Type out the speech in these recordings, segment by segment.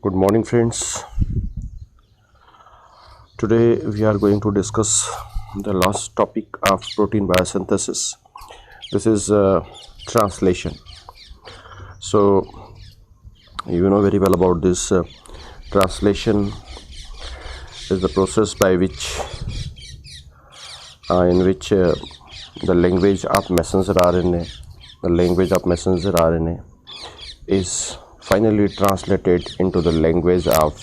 Good morning, friends. Today we are going to discuss the last topic of protein biosynthesis. This is translation. So, you know very well about this. Translation is the process by which, in which the language of messenger RNA, is finally translated into the language of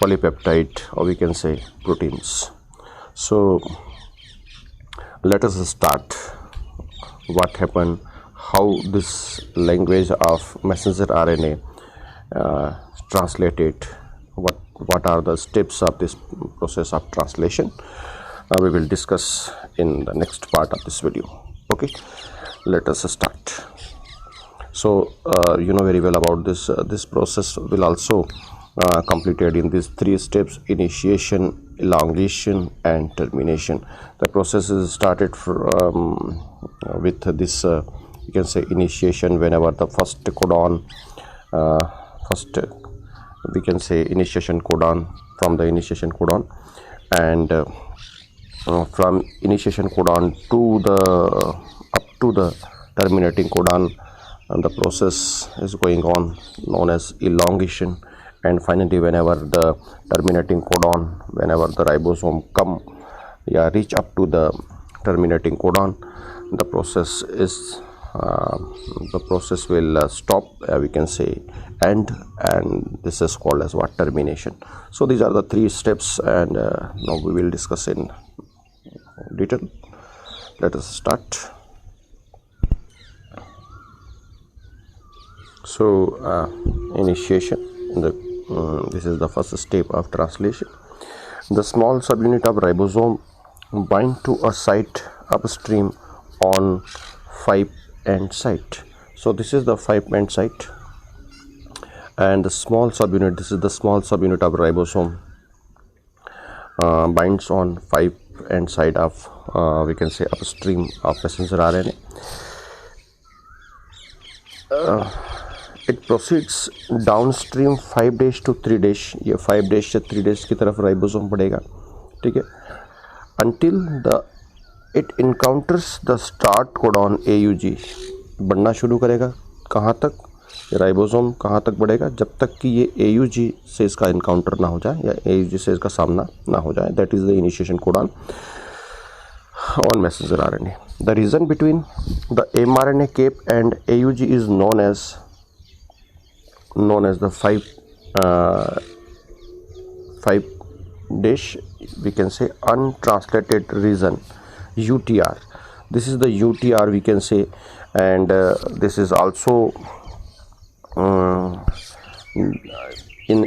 polypeptide, or we can say proteins. So let us start what happened, how this language of messenger RNA translated, what are the steps of this process of translation. We will discuss in the next part of this video. Okay, let us start. So you know very well about this. This process will also completed in these three steps: initiation, elongation, and termination. The process is started with this you can say initiation, whenever the first codon we can say initiation codon, from the initiation codon, and from initiation codon to the up to the terminating codon, and the process is going on known as elongation. And finally, whenever the terminating codon, whenever the ribosome reach up to the terminating codon, the process will stop, we can say end, and this is called as what? Termination. So these are the three steps, and now we will discuss in detail. Let us start. So initiation, this is the first step of translation. The small subunit of ribosome bind to a site upstream on 5' site. So this is the 5' site, and the small subunit, this is the small subunit of ribosome, binds on 5' site of we can say upstream of messenger RNA. It proceeds downstream 5' to 3', ये 5' से 3' की तरफ ribosome बढ़ेगा, ठीक है, until it encounters the start codon AUG. बढ़ना शुरू करेगा कहाँ तक? राइबोसोम कहाँ तक बढ़ेगा? जब तक कि ये AUG से इसका इनकाउंटर ना हो जाए, या AUG से इसका सामना ना हो जाए. That is the initiation codon on messenger RNA. The region between the mRNA cape and AUG is known as the 5' we can say untranslated region, UTR. This is the UTR we can say, and this is also in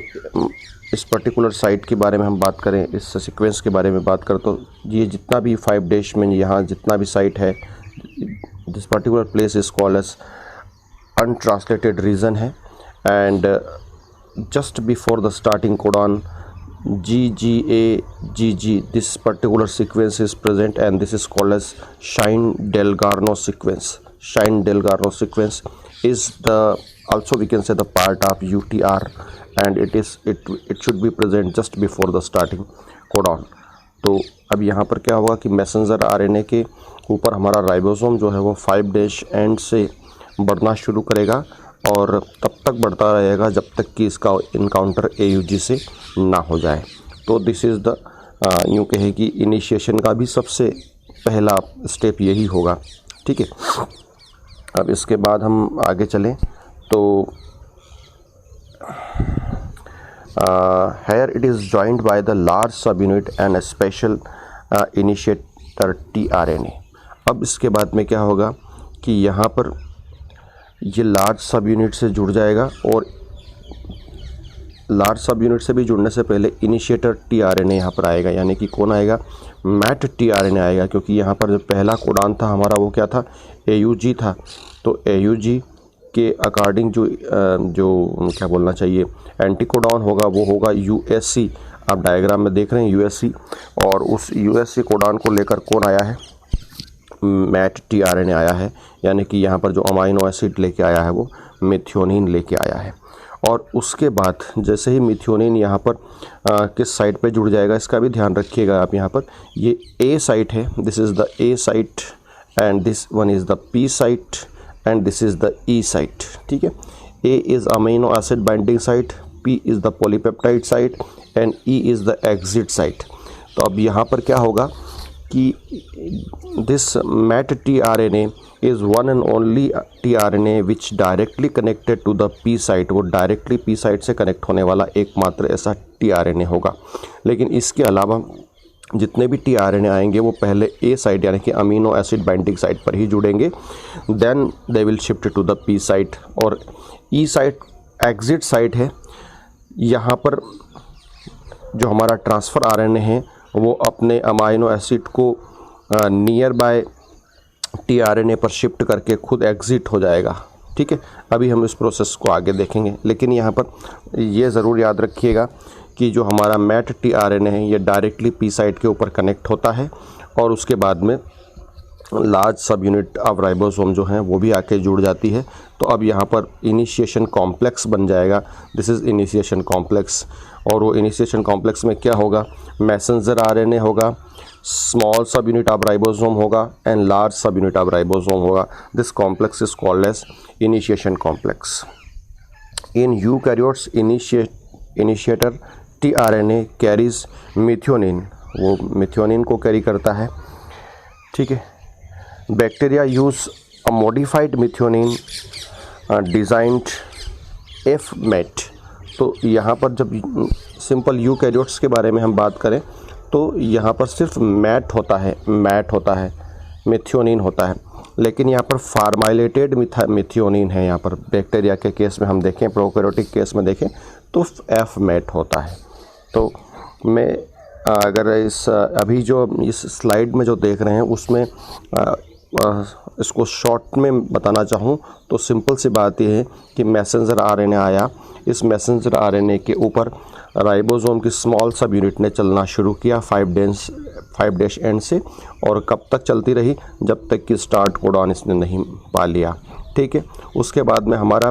इस particular site के बारे में हम बात करें, इस sequence के बारे में बात करें, तो ये जितना भी 5' में यहाँ जितना भी साइट है, this particular place is called as untranslated region है. And just before the starting codon GGA-GG, this particular sequence is present, and this is called as Shine-Delgarno sequence. Shine-Delgarno sequence is also we can say the part of UTR, and it should be present just before the starting codon. तो अब यहाँ पर क्या होगा कि messenger RNA के ऊपर हमारा राइबोसोम जो है वो 5' एंड से बढ़ना शुरू करेगा, और तब तक बढ़ता रहेगा जब तक कि इसका इनकाउंटर AUG से ना हो जाए. तो दिस इज़ द यूँ कहे कि इनिशिएशन का भी सबसे पहला स्टेप यही होगा, ठीक है. अब इसके बाद हम आगे चलें तो here it is joined by the large subunit and a special initiator tRNA. अब इसके बाद में क्या होगा कि यहाँ पर ये लार्ज सब यूनिट से जुड़ जाएगा, और लार्ज सब यूनिट से भी जुड़ने से पहले इनिशिएटर tRNA यहाँ पर आएगा. यानी कि कौन आएगा? मैट tRNA आएगा, क्योंकि यहाँ पर जो पहला कोडान था हमारा वो क्या था? AUG था. तो AUG के अकॉर्डिंग जो क्या बोलना चाहिए, एंटीकोडॉन होगा वो होगा USC. आप डायग्राम में देख रहे हैं USC, और उस USC कोडान को लेकर कौन आया है? मैट tRNA आया है. यानी कि यहाँ पर जो अमाइनो एसिड लेके आया है वो मेथियोनिन लेके आया है. और उसके बाद जैसे ही मिथ्योनिन यहाँ पर किस साइट पे जुड़ जाएगा इसका भी ध्यान रखिएगा आप। यहाँ पर ये ए साइट है, this is the A site and this one is the P site and this is the E site. ठीक है, A is amino acid binding site, P is the polypeptide site and E is the exit site. तो अब यहाँ पर क्या होगा कि this met tRNA is one and only tRNA which directly connected to the P site. वो directly P site से connect होने वाला एकमात्र ऐसा टीआरएनए होगा। लेकिन इसके अलावा जितने भी टीआरएनए आएंगे वो पहले ए साइट यानी कि अमीनो एसिड बाइंडिंग साइट पर ही जुड़ेंगे, then they will shift to the P site. और ई साइट एग्जिट साइट है, यहाँ पर जो हमारा ट्रांसफ़र आरएनए है वो अपने अमाइनो एसिड को नियर बाय टीआरएनए पर शिफ्ट करके खुद एग्जिट हो जाएगा। ठीक है, अभी हम इस प्रोसेस को आगे देखेंगे, लेकिन यहाँ पर ये ज़रूर याद रखिएगा कि जो हमारा मैट टीआरएनए है ये डायरेक्टली पी साइट के ऊपर कनेक्ट होता है और उसके बाद में large sub unit of ribosome जो हैं वो भी आके जुड़ जाती है। तो अब यहाँ पर इनिशिएशन कॉम्प्लेक्स बन जाएगा, दिस इज़ इनिशिएशन कॉम्प्लेक्स। और वो इनिशिएशन कॉम्प्लेक्स में क्या होगा, मैसेंजर आरएनए होगा, small sub unit of ribosome होगा and large sub unit of ribosome होगा। This complex is called as initiation complex. In eukaryotes initiator tRNA carries methionine, वो methionine को कैरी करता है। ठीक है, bacteria use a modified methionine designed F met. तो यहाँ पर जब सिंपल यूकैरियोट्स के बारे में हम बात करें तो यहाँ पर सिर्फ मैट होता है, मिथ्योनिन होता है। लेकिन यहाँ पर फार्माइलेटेड मिथ्योनिन है। यहाँ पर बैक्टीरिया के केस में हम देखें, प्रोकैरियोटिक केस में देखें तो एफ मैट होता है। तो मैं अगर अभी जो इस स्लाइड में जो देख रहे हैं उसमें इसको शॉर्ट में बताना चाहूँ तो सिंपल सी बात यह है कि मैसेंजर आरएनए आया, इस मैसेंजर आरएनए के ऊपर राइबोसोम की स्मॉल सब यूनिट ने चलना शुरू किया 5' एंड से, और कब तक चलती रही, जब तक कि स्टार्ट कोडॉन इसने नहीं पा लिया। ठीक है, उसके बाद में हमारा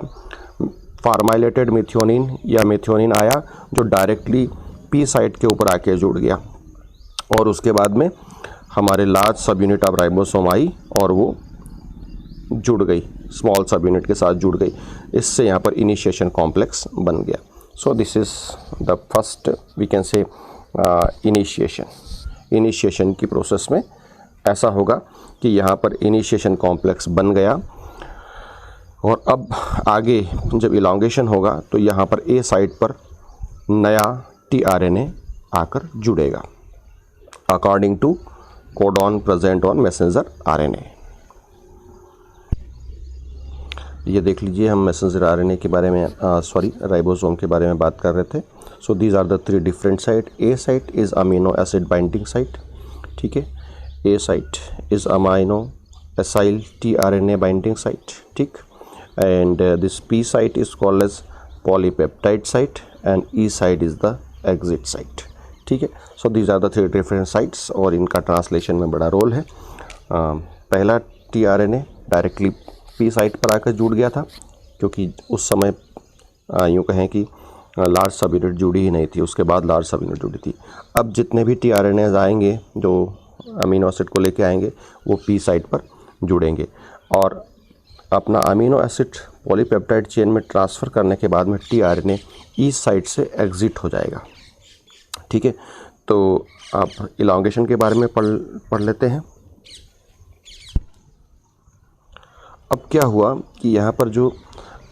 फार्माइलेटेड मिथ्योनिन या मिथ्योनिन आया जो डायरेक्टली पी साइट के ऊपर आके जुड़ गया, और उसके बाद में हमारे large sub unit of ribosome आई और वो जुड़ गई, स्मॉल सब यूनिट के साथ जुड़ गई। इससे यहाँ पर इनिशिएशन कॉम्प्लेक्स बन गया। So this is the first we can say initiation की प्रोसेस में ऐसा होगा कि यहाँ पर इनिशिएशन कॉम्प्लेक्स बन गया, और अब आगे जब इलॉन्गेशन होगा तो यहाँ पर ए साइट पर नया टीआरएनए आकर जुड़ेगा according to codon present on messenger RNA. ये देख लीजिए, हम मैसेंजर आरएनए के बारे में राइबोसोम के बारे में बात कर रहे थे। So these are the 3 different site. A site is amino acid binding site. ठीक है, A site is amino acyl tRNA binding site. ठीक, and this P site is called as polypeptide site and E site is the exit site. ठीक है, so these are the 3 different sites और इनका translation में बड़ा role है। पहला tRNA directly P site पर आकर जुड़ गया था, क्योंकि उस समय यूँ कहें कि लार्ज सब यूनिट जुड़ी ही नहीं थी, उसके बाद लार्ज सब यूनिट जुड़ी थी। अब जितने भी टीआरएनएज आएंगे जो अमीनो एसिड को लेके आएंगे वो पी साइट पर जुड़ेंगे, और अपना अमीनो एसिड पॉलीपेप्टाइड चेन में ट्रांसफ़र करने के बाद में टीआरएनए ई साइट से एग्जिट हो जाएगा। ठीक है, तो आप इलॉन्गेशन के बारे में पढ़ लेते हैं। अब क्या हुआ कि यहाँ पर जो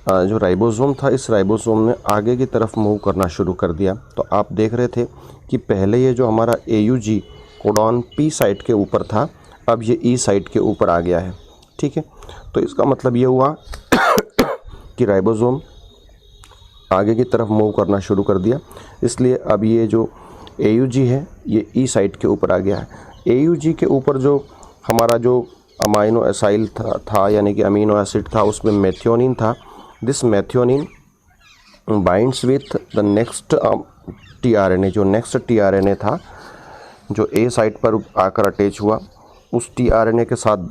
राइबोसोम था, इस राइबोसोम ने आगे की तरफ मूव करना शुरू कर दिया। तो आप देख रहे थे कि पहले ये जो हमारा AUG कोडॉन पी साइट के ऊपर था, अब ये ई साइट के ऊपर आ गया है। ठीक है, तो इसका मतलब ये हुआ कि राइबोसोम आगे की तरफ मूव करना शुरू कर दिया, इसलिए अब ये जो AUG है ये ई साइट के ऊपर आ गया है। AUG के ऊपर जो हमारा जो अमाइनो एसाइल था यानी कि अमीनो एसिड था, उसमें मेथियोनिन था। This methionine binds with the next tRNA, जो नेक्स्ट टीआरएनए था जो ए साइट पर आकर अटैच हुआ, उस टीआरएनए के साथ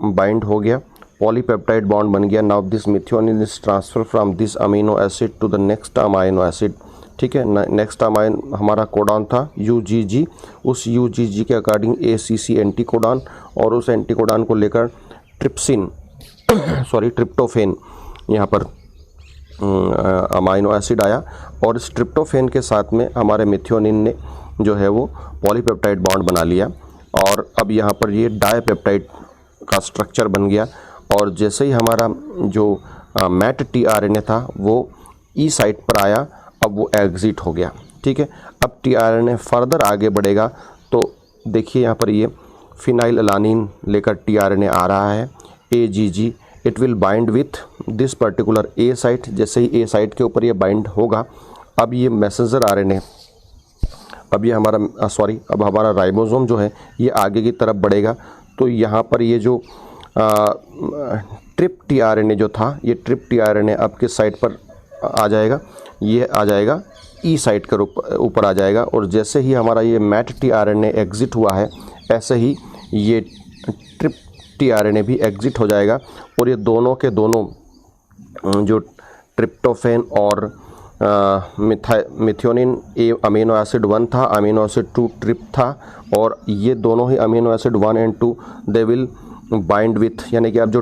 बाइंड हो गया, पॉलीपेप्टाइड बॉन्ड बन गया। Now this methionine is transfer from this amino acid to the next amino acid, ठीक है। नेक्स्ट अमाइन हमारा कोडॉन था UGG, उस UGG के अकॉर्डिंग ACC एंटीकोडॉन, और उस एंटीकोडॉन को लेकर ट्रिप्टोफेन यहाँ पर अमाइनो एसिड आया, और इस ट्रिप्टोफेन के साथ में हमारे मिथ्योनिन ने जो है वो पॉलीपेप्टाइड बॉन्ड बना लिया, और अब यहाँ पर ये डाईपेप्टाइड का स्ट्रक्चर बन गया। और जैसे ही हमारा जो मैट tRNA था वो ई साइट पर आया, अब वो एग्जिट हो गया, ठीक है। अब tRNA फर्दर आगे बढ़ेगा, तो देखिए यहाँ पर ये फिनाइल अलानिन लेकर tRNA आ रहा है AGG, it will bind with this particular A site. जैसे ही A साइट के ऊपर ये बाइंड होगा, अब ये मैसेंजर RNA, अब ये हमारा अब हमारा राइबोसोम जो है ये आगे की तरफ बढ़ेगा। तो यहाँ पर ये जो ट्रिप tRNA जो था, ये ट्रिप tRNA अब किस साइट पर आ जाएगा, ये आ जाएगा ई साइट के ऊपर आ जाएगा। और जैसे ही हमारा ये मैट tRNA एग्जिट हुआ है, ऐसे ही ये ट्रिप tRNA भी एग्जिट हो जाएगा, और ये दोनों के दोनों जो ट्रिप्टोफेन और मिथ्योनिन अमीनो एसिड 1 था, अमीनो एसिड 2 ट्रिप था, और ये दोनों ही amino acid 1 and 2 they will bind with, यानी कि अब जो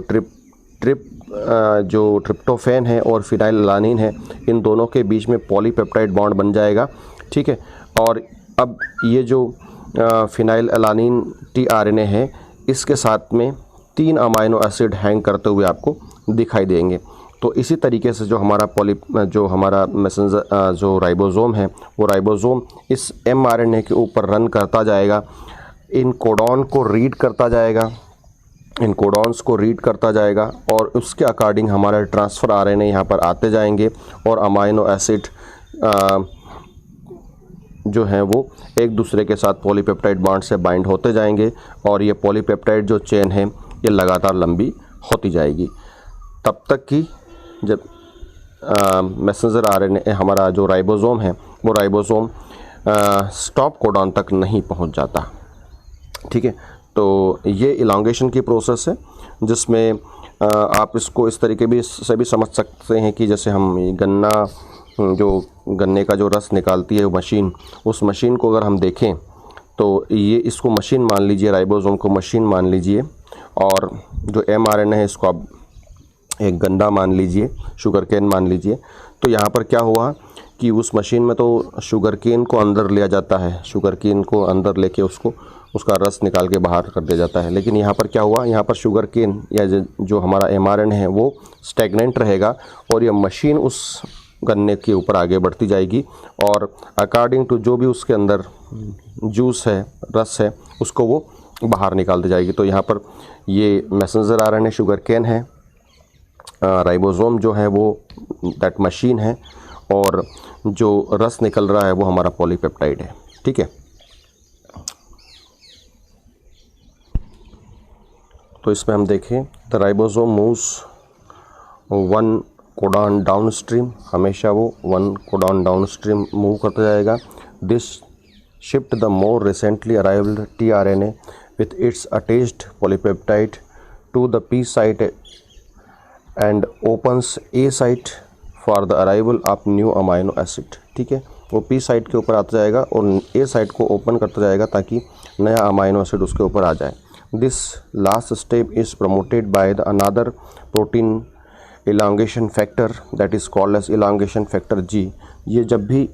जो ट्रिप्टोफेन है और फिनाइललानिन है, इन दोनों के बीच में पॉलीपेप्टाइड बॉन्ड बन जाएगा, ठीक है। और अब ये जो फिनाइललानिन tRNA है, इसके साथ में 3 अमाइनो एसिड हैंग करते हुए आपको दिखाई देंगे। तो इसी तरीके से जो हमारा मैसेंजर जो राइबोसोम है, वो राइबोसोम इस mRNA के ऊपर रन करता जाएगा, इन कोडॉन को रीड करता जाएगा, इन कोडॉन्स को रीड करता जाएगा, और उसके अकॉर्डिंग हमारे ट्रांसफ़र RNA यहाँ पर आते जाएंगे, और अमाइनो एसिड जो हैं वो एक दूसरे के साथ पॉलीपेप्टाइड बॉन्ड से बाइंड होते जाएंगे, और ये पॉलीपेप्टाइड जो चेन है ये लगातार लंबी होती जाएगी, तब तक कि जब मैसेंजर RNA हमारा जो राइबोसोम है, वो राइबोसोम स्टॉप कोडॉन तक नहीं पहुंच जाता, ठीक है। तो ये इलांगेशन की प्रोसेस है, जिसमें आप इसको इस तरीके से भी समझ सकते हैं कि जैसे हम गन्ने का जो रस निकालती है मशीन, उस मशीन को अगर हम देखें तो ये इसको मशीन मान लीजिए, राइबोसोम को मशीन मान लीजिए, और जो mRNA है इसको आप एक गन्ना मान लीजिए, शुगर केन मान लीजिए। तो यहाँ पर क्या हुआ कि उस मशीन में तो शुगर केन को अंदर लिया जाता है, शुगर केन को अंदर लेके उसका रस निकाल के बाहर कर दिया जाता है, लेकिन यहाँ पर क्या हुआ, यहाँ पर शुगर केन या जो हमारा mRNA है वो स्टैग्नेंट रहेगा, और ये मशीन उस गन्ने के ऊपर आगे बढ़ती जाएगी, और अकॉर्डिंग टू जो भी उसके अंदर जूस है, रस है, उसको वो बाहर निकालती जाएगी। तो यहाँ पर ये मैसेंजर RNA शुगर केन है, राइबोसोम जो है वो दैट मशीन है, और जो रस निकल रहा है वो हमारा पॉलीपेप्टाइड है, ठीक है। तो इसमें हम देखें, the ribosome moves 1 codon downstream, हमेशा वो 1 कोडॉन डाउनस्ट्रीम मूव करता जाएगा। This shift the more recently arrived tRNA with its attached polypeptide to the P site and opens A site for the arrival of new amino acid, ठीक है। वो P site के ऊपर आता जाएगा और A साइट को ओपन करता जाएगा ताकि नया अमाइनो एसिड उसके ऊपर आ जाए। This last step is promoted by the another protein elongation factor that is called as elongation factor G। ये जब भी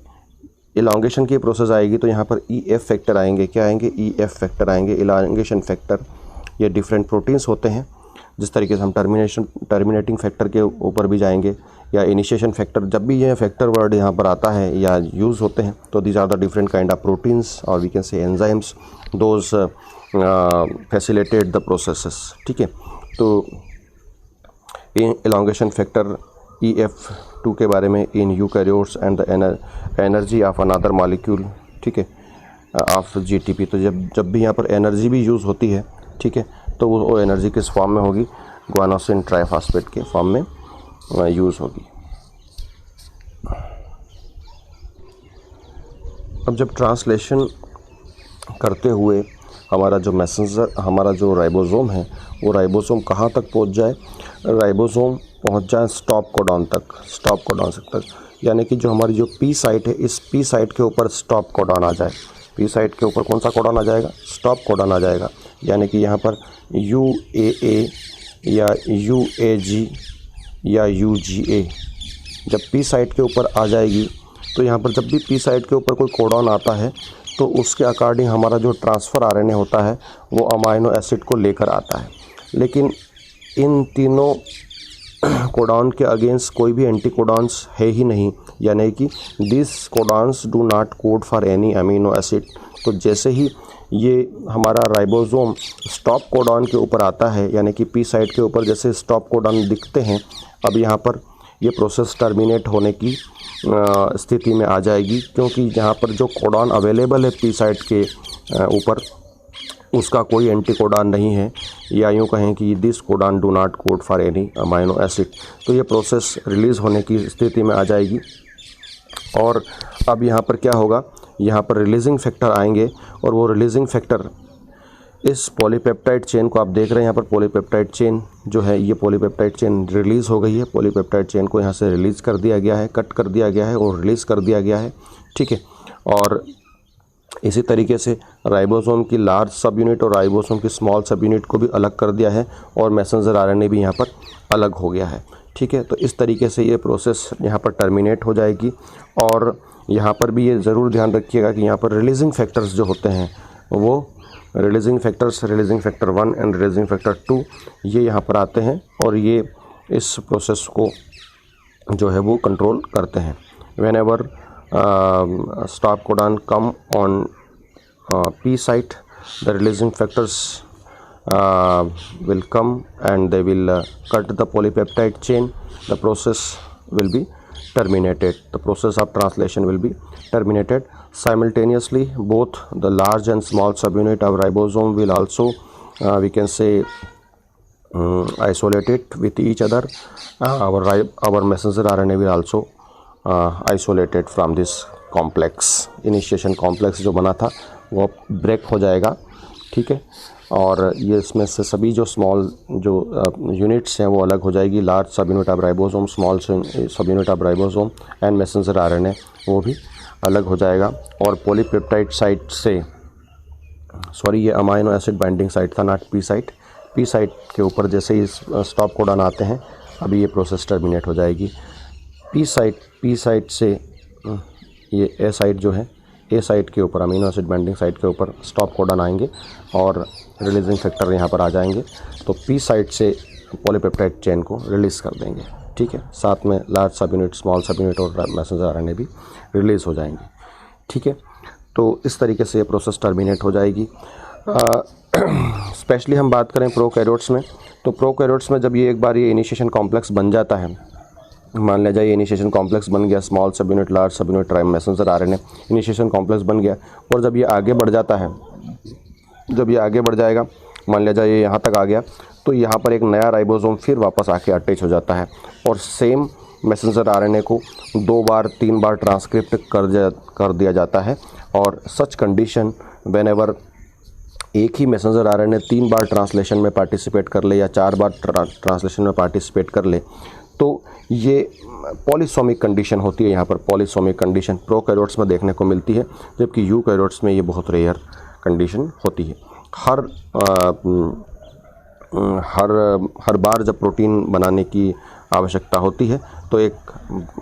elongation की प्रोसेस आएगी तो यहाँ पर EF फैक्टर आएंगे। क्या आएंगे? EF फैक्टर आएंगे, elongation फैक्टर। ये डिफरेंट प्रोटीन्स होते हैं, जिस तरीके से हम टर्मिनेटिंग फैक्टर के ऊपर भी जाएंगे, या इनिशिएशन फैक्टर। जब भी ये फैक्टर वर्ड यहाँ पर आता है या यूज़ होते हैं तो these are the different kind of proteins और we can say enzymes those facilitate the processes, ठीक है। तो elongation फैक्टर EF2 के बारे में in eukaryotes and the energy of another molecule, ठीक है, ऑफ GTP। तो जब भी यहाँ पर एनर्जी भी यूज़ होती है, ठीक है, तो वो एनर्जी किस फॉर्म में होगी? गुआनोसिन ट्राइफॉस्फेट के फॉर्म में यूज़ होगी। अब जब ट्रांसलेशन करते हुए हमारा जो मैसेंजर, हमारा जो राइबोसोम है वो राइबोसोम कहाँ तक पहुंच जाए, राइबोसोम पहुंच जाए स्टॉप कोडॉन तक, यानी कि जो हमारी जो पी साइट है, इस पी साइट के ऊपर स्टॉप कोडॉन आ जाए। पी साइट के ऊपर कौन सा कोडॉन आ जाएगा? स्टॉप कोडॉन आ जाएगा। यानी कि यहाँ पर UAA या UAG या UGA जब पी साइट के ऊपर आ जाएगी, तो यहाँ पर जब भी पी साइट के ऊपर कोई कोडॉन आता है तो उसके अकॉर्डिंग हमारा जो ट्रांसफ़र RNA होता है वो अमाइनो एसिड को लेकर आता है। लेकिन इन तीनों कोडॉन के अगेंस्ट कोई भी एंटी कोडॉन्स है ही नहीं, यानी कि this codons do not code for any amino acid. तो जैसे ही ये हमारा राइबोसोम स्टॉप कोडॉन के ऊपर आता है, यानी कि पी साइट के ऊपर जैसे स्टॉप कोडॉन दिखते हैं, अब यहाँ पर ये प्रोसेस टर्मिनेट होने की स्थिति में आ जाएगी, क्योंकि यहाँ पर जो कोडॉन अवेलेबल है पी साइट के ऊपर उसका कोई एंटी कोडॉन नहीं है, या यूँ कहें कि this codon do not code for any amino acid. तो ये प्रोसेस रिलीज़ होने की स्थिति में आ जाएगी। और अब यहाँ पर क्या होगा, यहाँ पर रिलीजिंग फैक्टर आएंगे, और वो रिलीजिंग फैक्टर इस पॉलीपेप्टाइड चेन को आप देख रहे हैं, यहाँ पर पॉलीपेप्टाइड चेन जो है, ये पॉलीपेप्टाइड चेन रिलीज़ हो गई है। पॉलीपेप्टाइड चेन को यहाँ से रिलीज़ कर दिया गया है, कट कर दिया गया है और रिलीज़ कर दिया गया है, ठीक है। और इसी तरीके से राइबोसोम की लार्ज सब यूनिट और राइबोसोम की स्मॉल सब यूनिट को भी अलग कर दिया है, और मैसेंजर RNA भी यहाँ पर अलग हो गया है, ठीक है। तो इस तरीके से ये प्रोसेस यहाँ पर टर्मिनेट हो जाएगी। और यहाँ पर भी ये ज़रूर ध्यान रखिएगा कि यहाँ पर रिलीजिंग फैक्टर्स जो होते हैं, वो releasing factor 1 and releasing factor 2 ये यहाँ पर आते हैं, और ये इस प्रोसेस को जो है वो कंट्रोल करते हैं। When ever stop codon come on P site, the releasing factors will come and they will cut the polypeptide chain. The process will be terminated. The process of translation will be terminated. Simultaneously, both the large and small subunit of ribosome will also we can say isolate it with each other. Our messenger RNA will also isolated from this complex. Initiation complex जो बना था वो break हो जाएगा, ठीक है। और ये इसमें से सभी जो स्मॉल जो यूनिट्स हैं वो अलग हो जाएगी। Large sub unit of ribosome, small sub unit of ribosome and messenger RNA वो भी अलग हो जाएगा। और पॉलीपेप्टाइड साइट से, सॉरी ये अमाइनो एसिड बाइंडिंग साइट था, not P site. P site के ऊपर जैसे ही स्टॉप कोडॉन आते हैं, अभी ये प्रोसेस टर्मिनेट हो जाएगी। पी साइट से ये ए साइट जो है, ए साइट के ऊपर अमीनो एसिड बाइंडिंग साइट के ऊपर स्टॉप कोडॉन आएंगे और रिलीजिंग फैक्टर यहाँ पर आ जाएंगे, तो पी साइट से पॉलीपेप्टाइड चेन को रिलीज़ कर देंगे, ठीक है। साथ में large sub unit, small sub unit और मैसेंजर RNA भी रिलीज़ हो जाएंगे, ठीक है। तो इस तरीके से ये प्रोसेस टर्मिनेट हो जाएगी। स्पेशली हम बात करें प्रोकैरियोट्स में, तो प्रोकैरियोट्स में जब ये एक बार ये इनिशिएशन कॉम्प्लेक्स बन जाता है, मान लिया जाए इनिशिएशन कॉम्प्लेक्स बन गया, small sub unit, large sub unit, messenger RNA, initiation complex बन गया, और जब ये आगे बढ़ जाता है, जब ये आगे बढ़ जाएगा, मान लिया जाए ये यहाँ तक आ गया, तो यहाँ पर एक नया राइबोसोम फिर वापस आके अटैच हो जाता है, और सेम मैसेंजर RNA को 2 बार 3 बार ट्रांसक्रिप्ट कर दिया जाता है। और सच कंडीशन वेन एवर एक ही मैसेंजर RNA 3 बार ट्रांसलेशन में पार्टिसिपेट कर ले या 4 बार ट्रांसलेशन में पार्टिसिपेट कर ले, तो ये पॉलीसोमिक कंडीशन होती है। यहाँ पर पॉलीसोमिक कंडीशन प्रोकैरियोट्स में देखने को मिलती है, जबकि यूकैरियोट्स में ये बहुत रेयर कंडीशन होती है। हर बार जब प्रोटीन बनाने की आवश्यकता होती है तो एक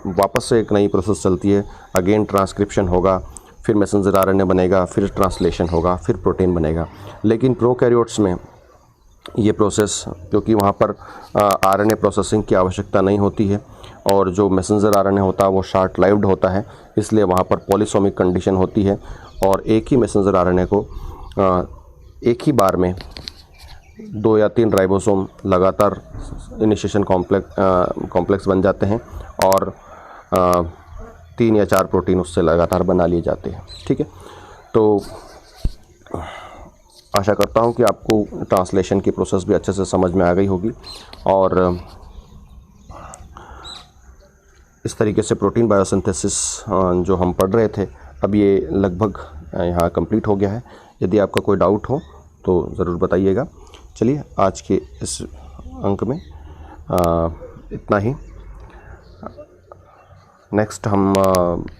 वापस से एक नई प्रोसेस चलती है, अगेन ट्रांसक्रिप्शन होगा, फिर मैसेंजर RNA बनेगा, फिर ट्रांसलेशन होगा, फिर प्रोटीन बनेगा। लेकिन प्रोकैरियोट्स में ये प्रोसेस, क्योंकि वहाँ पर RNA प्रोसेसिंग की आवश्यकता नहीं होती है और जो मैसेंजर RNA होता है वो शॉर्ट लाइव्ड होता है, इसलिए वहाँ पर पॉलीसोमिक कंडीशन होती है और एक ही मैसेंजर RNA को एक ही बार में 2 या 3 राइबोसोम लगातार इनिशिएशन कॉम्प्लेक्स बन जाते हैं और 3 या 4 प्रोटीन उससे लगातार बना लिए जाते हैं, ठीक है। तो आशा करता हूँ कि आपको ट्रांसलेशन की प्रोसेस भी अच्छे से समझ में आ गई होगी, और इस तरीके से प्रोटीन बायोसिंथेसिस जो हम पढ़ रहे थे, अब ये लगभग यहाँ कंप्लीट हो गया है। यदि आपका कोई डाउट हो तो ज़रूर बताइएगा। चलिए आज के इस अंक में इतना ही। नेक्स्ट हम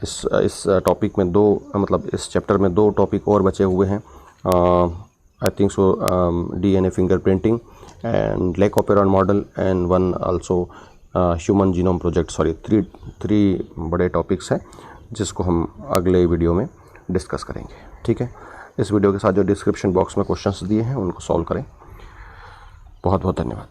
इस टॉपिक में इस चैप्टर में 2 टॉपिक और बचे हुए हैं। I think so DNA fingerprinting and lake operon model and one also human genome project. Sorry, three बड़े टॉपिक्स हैं जिसको हम अगले वीडियो में डिस्कस करेंगे। ठीक है, इस वीडियो के साथ जो डिस्क्रिप्शन बॉक्स में क्वेश्चंस दिए हैं उनको सॉल्व करें। बहुत बहुत धन्यवाद।